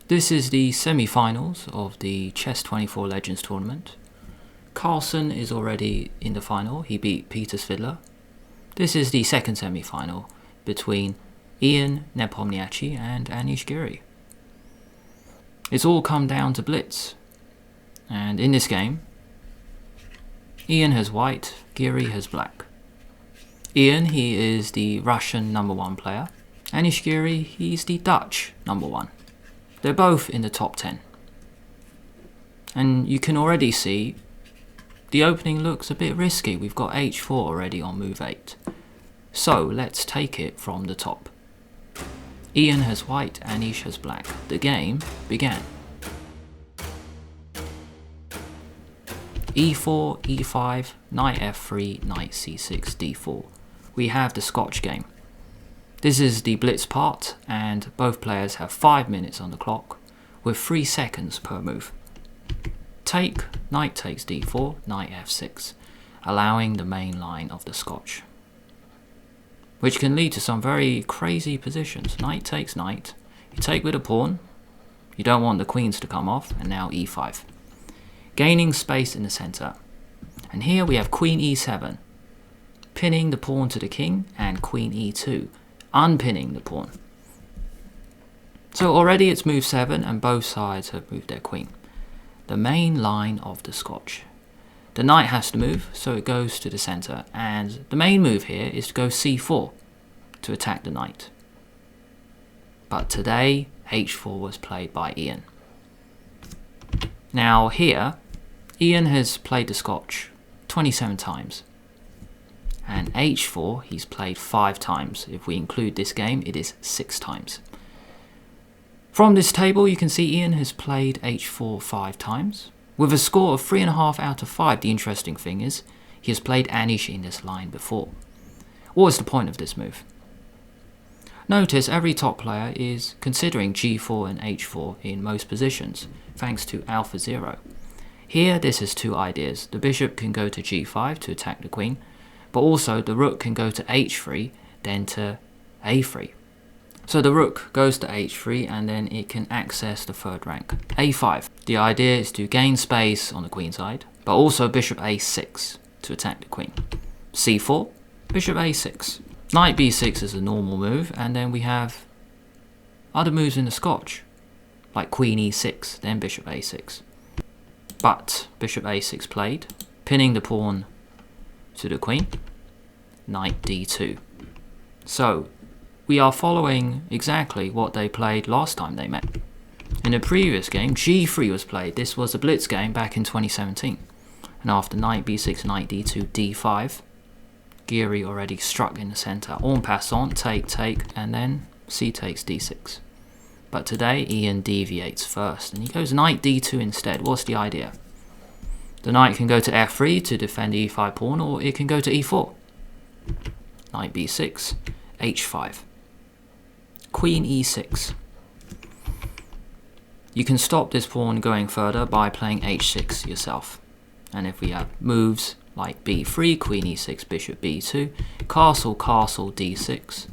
This is the semi-finals of the Chess24 Legends tournament. Carlsen is already in the final, he beat Peter Svidler. This is the second semi-final between Ian Nepomniachtchi and Anish Giri. It's all come down to blitz, and in this game, Ian has white, Giri has black. Ian, he is the Russian #1 player. Anish Giri, he's the Dutch #1. They're both in the top 10. And you can already see the opening looks a bit risky. We've got h4 already on move 8. So let's take it from the top. Ian has white, Anish has black. The game began. e4, e5, knight f3, knight c6, d4. We have the Scotch game. This is the blitz part, and both players have 5 minutes on the clock, with 3 seconds per move. Take, knight takes d4, knight f6, allowing the main line of the Scotch, which can lead to some very crazy positions. Knight takes knight, you take with a pawn, you don't want the queens to come off, and now e5. Gaining space in the center. And here we have queen e7, pinning the pawn to the king, and queen e2, unpinning the pawn. So already it's move 7 and both sides have moved their queen. The main line of the Scotch. The knight has to move, so it goes to the center, and the main move here is to go c4 to attack the knight. But today, h4 was played by Ian. Now here, Ian has played the Scotch 27 times. And h4 he's played 5 times. If we include this game, it is 6 times. From this table, you can see Ian has played h4 5 times. With a score of 3.5 out of 5, the interesting thing is, he has played Anish in this line before. What is the point of this move? Notice every top player is considering g4 and h4 in most positions, thanks to Alpha 0. Here, this has 2 ideas. The bishop can go to g5 to attack the queen, but also the rook can go to h3, then to a3. So the rook goes to h3 and then it can access the third rank, a5. The idea is to gain space on the queen side, but also bishop a6 to attack the queen. c4, bishop a6. Knight b6 is a normal move, and then we have other moves in the Scotch, like queen e6, then bishop a6. But bishop a6 played, pinning the pawn to the queen, knight d2. So we are following exactly what they played last time they met. In the previous game, g3 was played. This was a blitz game back in 2017. And after knight b6, knight d2, d5, Giri already struck in the center. En passant, take, and then c takes d6. But today, Ian deviates first, and he goes knight d2 instead. What's the idea? The knight can go to f3 to defend the e5 pawn, or it can go to e4. Knight b6, h5. Queen e6. You can stop this pawn going further by playing h6 yourself. And if we have moves like b3, queen e6, bishop b2, castle, d6,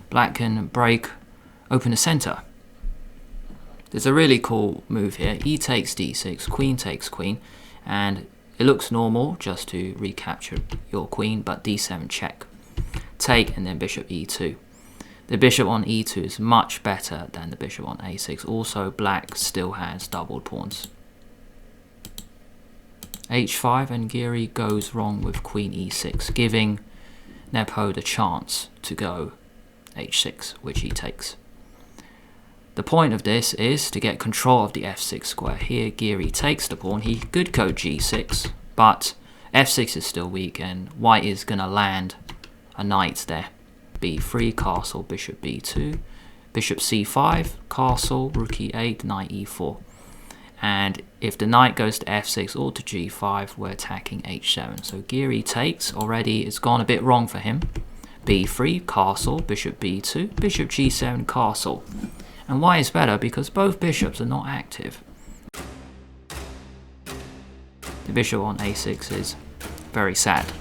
black can break open the center. There's a really cool move here. E takes d6, queen takes queen, and it looks normal just to recapture your queen, but d7 check. Take, and then bishop e2. The bishop on e2 is much better than the bishop on a6. Also, black still has doubled pawns. h5, and Giri goes wrong with queen e6, giving Nepo the chance to go h6, which he takes. The point of this is to get control of the f6 square. Here, Giri takes the pawn. He could go g6, but f6 is still weak, and white is going to land a knight there. b3, castle, bishop b2, bishop c5, castle, rook e8, knight e4. And if the knight goes to f6 or to g5, we're attacking h7. So Giri takes. Already it's gone a bit wrong for him. b3, castle, bishop b2, bishop g7, castle. And why is better? Because both bishops are not active. The bishop on a6 is very sad.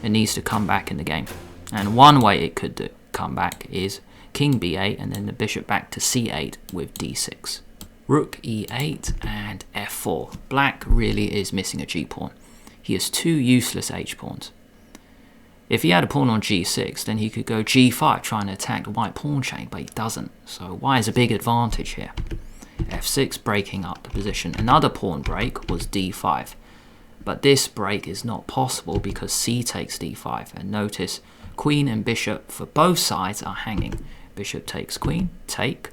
It needs to come back in the game. And one way it could come back is king b8 and then the bishop back to c8 with d6. Rook e8 and f4. Black really is missing a g-pawn. He has two useless h-pawns. If he had a pawn on g6, then he could go g5 trying to attack the white pawn chain, but he doesn't. So white has a big advantage here. f6 breaking up the position. Another pawn break was d5. But this break is not possible because c takes d5. And notice queen and bishop for both sides are hanging. Bishop takes queen, take.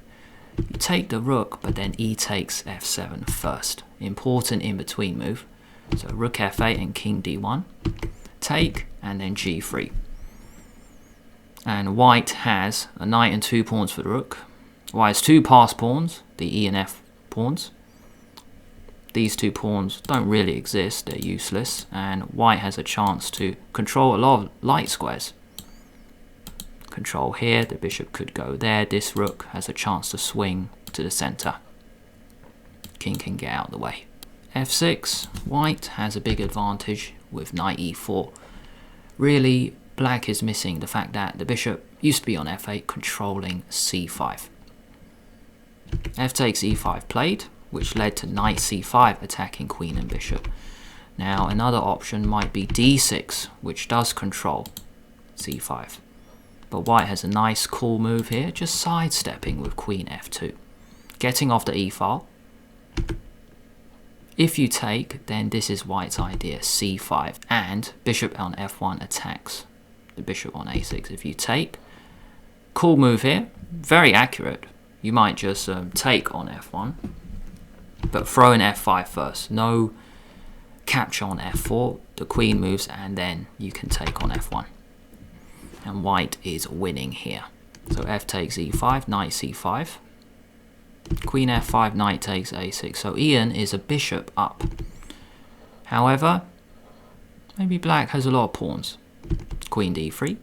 You take the rook, but then e takes f7 first. Important in-between move. So rook f8 and king d1. Take, and then g3. And white has a knight and 2 pawns for the rook. White has 2 passed pawns, the e and f pawns. These 2 pawns don't really exist, they're useless, and white has a chance to control a lot of light squares. Control here, the bishop could go there, this rook has a chance to swing to the center. King can get out of the way. f6, white has a big advantage with knight e4. Really, black is missing the fact that the bishop used to be on f8 controlling c5. F takes e5 played, which led to knight c5 attacking queen and bishop. Now another option might be d6, which does control c5. But white has a nice cool move here, just sidestepping with queen f2. Getting off the e file. If you take, then this is white's idea, c5. And bishop on f1 attacks the bishop on a6. If you take, cool move here, very accurate. You might just take on f1, but throw in f5 first. No capture on f4, the queen moves, and then you can take on f1. And white is winning here. So f takes e5, knight c5. Queen f5, knight takes a6. So Ian is a bishop up. However, maybe black has a lot of pawns. Queen d3,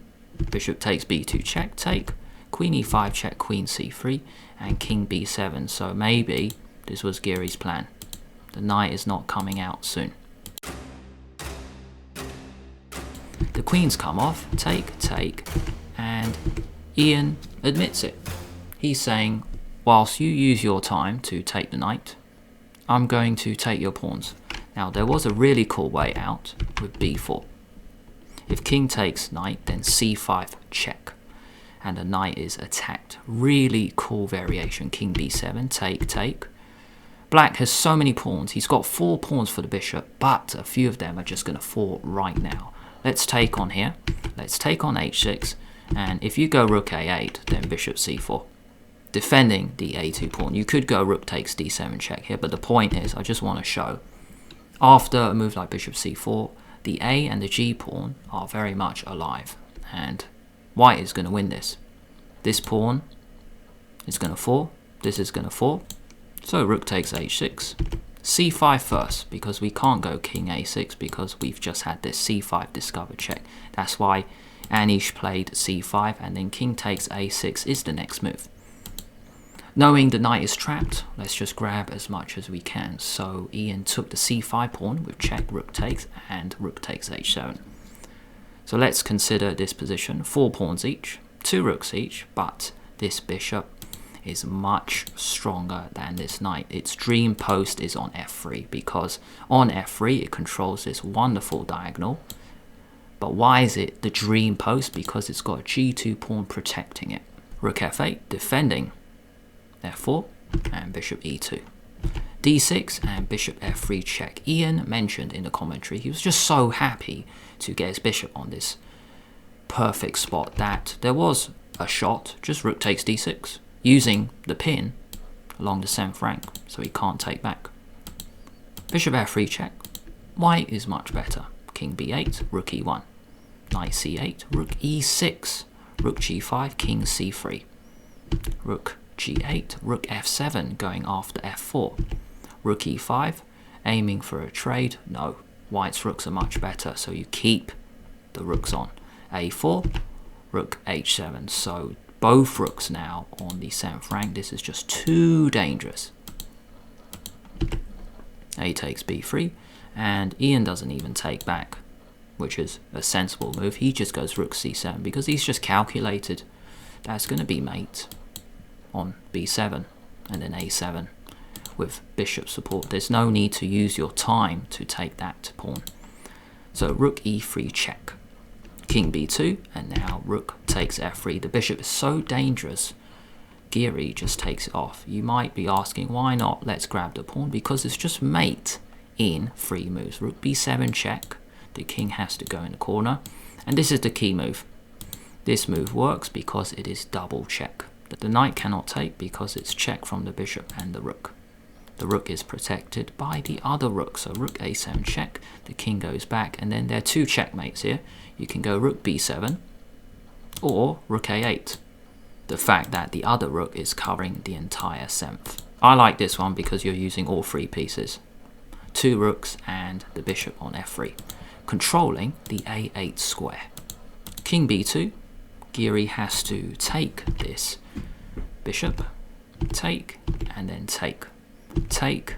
bishop takes b2 check, take. Queen e5 check, queen c3, and king b7. So maybe this was Giri's plan. The knight is not coming out soon. The queen's come off, take, take, and Ian admits it. He's saying, whilst you use your time to take the knight, I'm going to take your pawns. Now there was a really cool way out with b4. If king takes knight, then c5 check, and the knight is attacked. Really cool variation. King b7, take, take. Black has so many pawns. He's got 4 pawns for the bishop, but a few of them are just going to fall right now. Let's take on here. Let's take on h6, and if you go rook a8, then bishop c4. Defending the a2 pawn. You could go rook takes d7 check here, but the point is, I just want to show, after a move like bishop c4, the a and the g pawn are very much alive, and white is going to win this. This pawn is going to fall, this is going to fall, so rook takes h6. c5 first, because we can't go king a6 because we've just had this c5 discovered check. That's why Anish played c5, and then king takes a6 is the next move. Knowing the knight is trapped, let's just grab as much as we can. So Ian took the c5 pawn with check, rook takes, and rook takes h7. So let's consider this position. 4 pawns each, 2 rooks each, but this bishop is much stronger than this knight. Its dream post is on f3, because on f3 it controls this wonderful diagonal. But why is it the dream post? Because it's got a g2 pawn protecting it. Rook f8 defending f4 and bishop e2. d6 and bishop f3 check. Ian mentioned in the commentary he was just so happy to get his bishop on this perfect spot that there was a shot, just rook takes d6, using the pin along the 7th rank, so he can't take back. Bishop f3 check. White is much better. King b8, rook e1. Knight c8, rook e6, rook g5, king c3. Rook g8, rook f7 going after f4. Rook e5, aiming for a trade. No, white's rooks are much better, so you keep the rooks on. a4, rook h7. So both rooks now on the 7th rank. This is just too dangerous. A takes b3, and Ian doesn't even take back, which is a sensible move. He just goes rook c7 because he's just calculated that's going to be mate on b7 and then a7. with bishop support. There's no need to use your time to take that pawn. So rook e3 check, king b2, and now rook takes f3. The bishop is so dangerous, Giri just takes it off. You might be asking, why not? Let's grab the pawn, because it's just mate in 3 moves. Rook b7 check, the king has to go in the corner, and this is the key move. This move works because it is double check. The knight cannot take because it's check from the bishop and the rook. The rook is protected by the other rook, so rook a7 check, the king goes back, and then there are 2 checkmates here. You can go rook b7 or rook a8. The fact that the other rook is covering the entire 7th. I like this one because you're using all 3 pieces. 2 rooks and the bishop on f3, controlling the a8 square. King b2, Giri has to take this bishop, take, and then take. Take.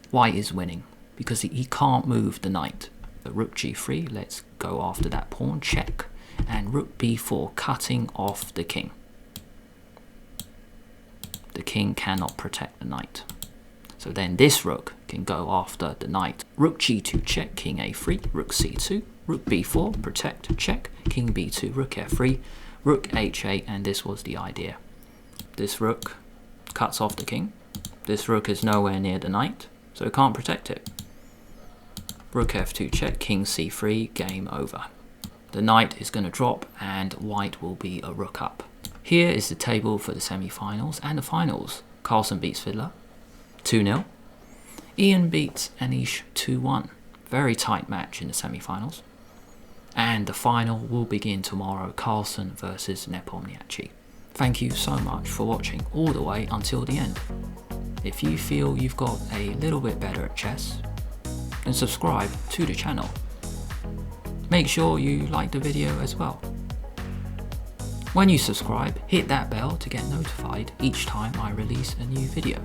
White is winning because he can't move the knight. Rook g3, let's go after that pawn, check, and rook b4, cutting off the king. The king cannot protect the knight. So then this rook can go after the knight. Rook g2 check, king a3, rook c2, rook b4, protect, check, king b2, rook f3, rook h8, and this was the idea. This rook cuts off the king. This rook is nowhere near the knight, so it can't protect it. Rook f2 check, king c3, game over. The knight is going to drop and white will be a rook up. Here is the table for the semi-finals and the finals. Carlsen beats Fiddler 2-0. Ian beats Anish 2-1. Very tight match in the semi-finals. And the final will begin tomorrow, Carlsen versus Nepomniachtchi. Thank you so much for watching all the way until the end. If you feel you've got a little bit better at chess, then subscribe to the channel. Make sure you like the video as well. When you subscribe, hit that bell to get notified each time I release a new video.